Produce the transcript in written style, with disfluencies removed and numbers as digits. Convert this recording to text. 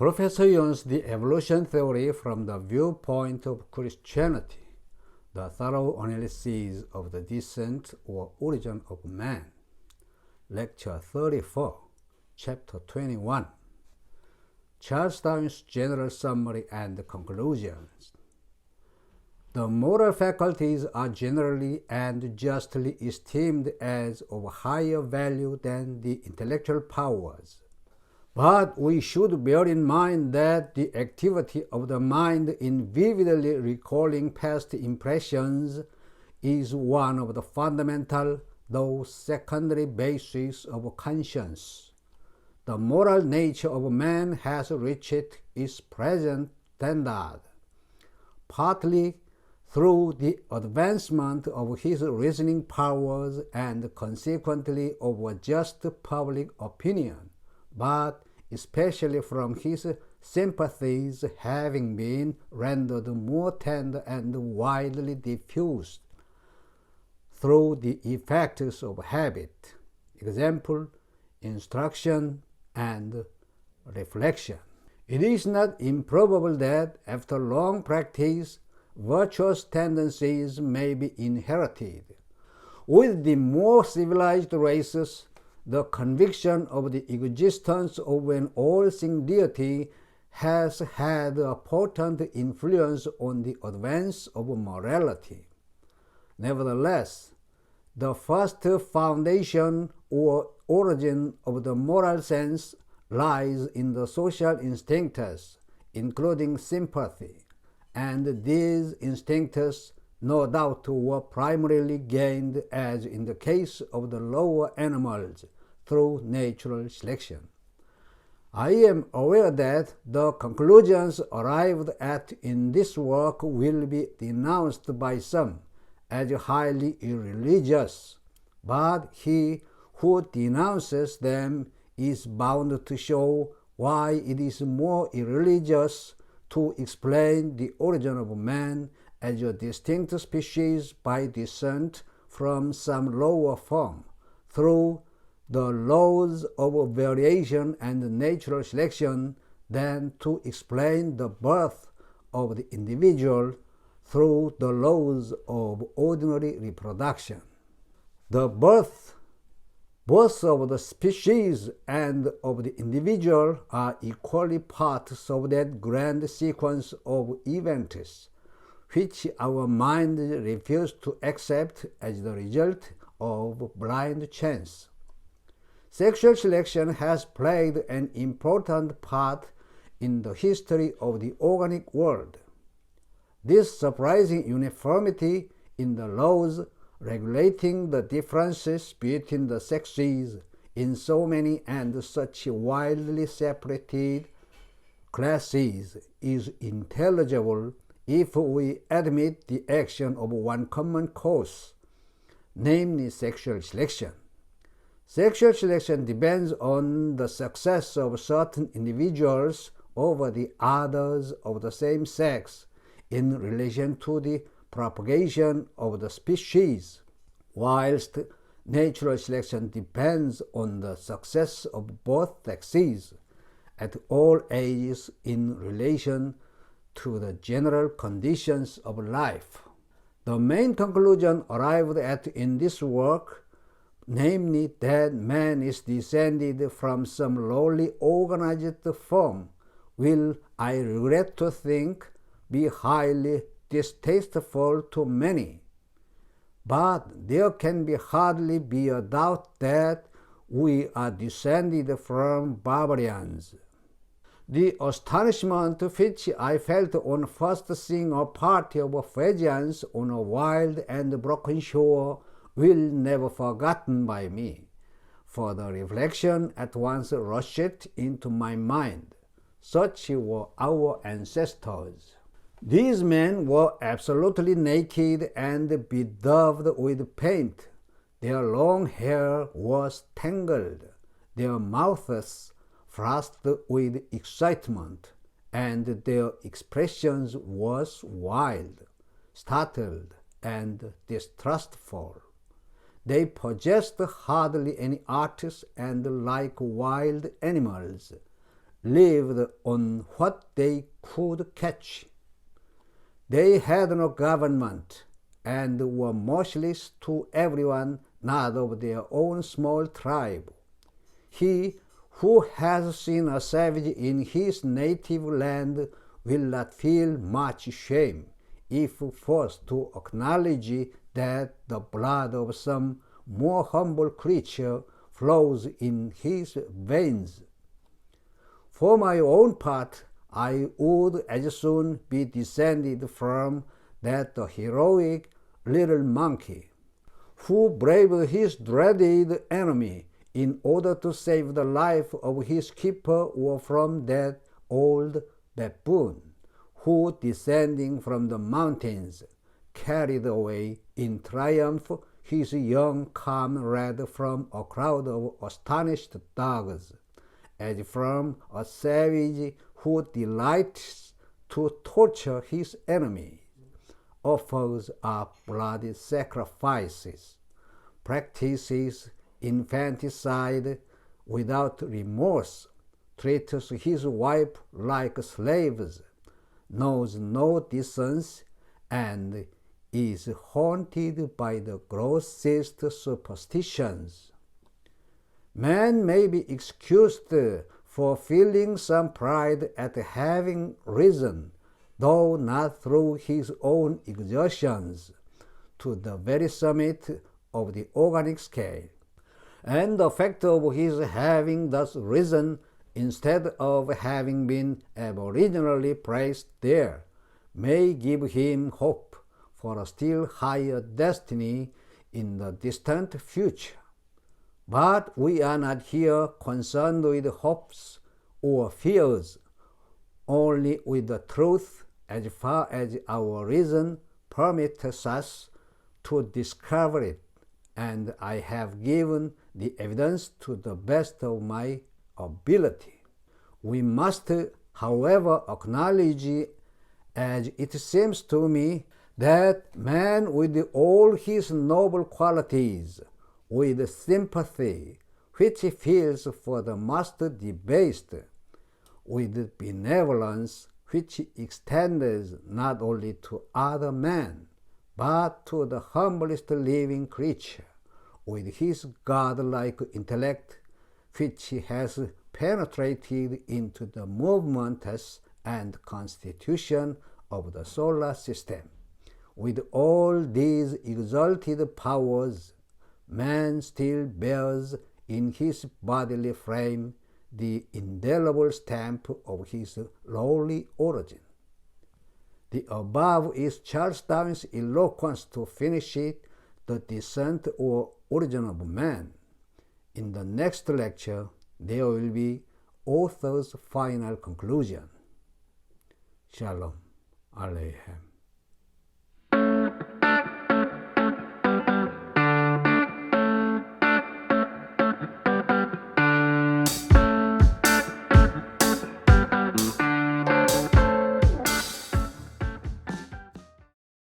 Professor uses the evolution theory from the viewpoint of Christianity, the thorough analysis of the descent or origin of man. Lecture 34, Chapter 21. Charles Darwin's General Summary and Conclusions. The moral faculties are generally and justly esteemed as of higher value than the intellectual powers. But we should bear in mind that the activity of the mind in vividly recalling past impressions is one of the fundamental, though secondary, bases of conscience. The moral nature of man has reached its present standard, partly through the advancement of his reasoning powers and consequently of a just public opinion, but especially from his sympathies having been rendered more tender and widely diffused through the effects of habit, example, instruction, and reflection. It is not improbable that after long practice, virtuous tendencies may be inherited. With the more civilized races, the conviction of the existence of an all-seeing deity has had a potent influence on the advance of morality. Nevertheless, the first foundation or origin of the moral sense lies in the social instincts, including sympathy, and these instincts no doubt were primarily gained, as in the case of the lower animals, through natural selection. I am aware that the conclusions arrived at in this work will be denounced by some as highly irreligious, but he who denounces them is bound to show why it is more irreligious to explain the origin of man as a distinct species by descent from some lower form, through the laws of variation and natural selection, than to explain the birth of the individual through the laws of ordinary reproduction. The birth both of the species and of the individual are equally parts of that grand sequence of events which our mind refuses to accept as the result of blind chance. Sexual selection has played an important part in the history of the organic world. This surprising uniformity in the laws regulating the differences between the sexes in so many and such widely separated classes is intelligible if we admit the action of one common cause, namely sexual selection. Sexual selection depends on the success of certain individuals over the others of the same sex in relation to the propagation of the species, whilst natural selection depends on the success of both sexes at all ages in relation to the general conditions of life. The main conclusion arrived at in this work, namely that man is descended from some lowly organized form, will, I regret to think, be highly distasteful to many. But there can hardly be a doubt that we are descended from barbarians. The astonishment which I felt on first seeing a party of Fijians on a wild and broken shore will never be forgotten by me, for the reflection at once rushed into my mind. Such were our ancestors. These men were absolutely naked and bedaubed with paint. Their long hair was tangled, their mouths flushed with excitement, and their expressions was wild, startled, and distrustful. They possessed hardly any arts, and like wild animals, lived on what they could catch. They had no government and were merciless to everyone not of their own small tribe. He who has seen a savage in his native land will not feel much shame if forced to acknowledge that the blood of some more humble creature flows in his veins. For my own part, I would as soon be descended from that heroic little monkey, who braved his dreaded enemy in order to save the life of his keeper, or from that old baboon, who, descending from the mountains, carried away in triumph his young comrade from a crowd of astonished dogs, as from a savage who delights to torture his enemy, offers up bloody sacrifices, practices infanticide without remorse, treats his wife like slaves, knows no decency, and is haunted by the grossest superstitions. Man may be excused for feeling some pride at having risen, though not through his own exertions, to the very summit of the organic scale. And the fact of his having thus risen, instead of having been aboriginally placed there, may give him hope for a still higher destiny in the distant future. But we are not here concerned with hopes or fears, only with the truth as far as our reason permits us to discover it, and I have given the evidence to the best of my ability. We must, however, acknowledge, as it seems to me, that man with all his noble qualities, with sympathy, which he feels for the most debased, with benevolence, which he extends not only to other men, but to the humblest living creature, with his godlike intellect, which he has penetrated into the movements and constitution of the solar system. With all these exalted powers, man still bears in his bodily frame the indelible stamp of his lowly origin. The above is Charles Darwin's eloquence to finish it, the descent or origin of man. In the next lecture, there will be author's final conclusion. Shalom Aleichem.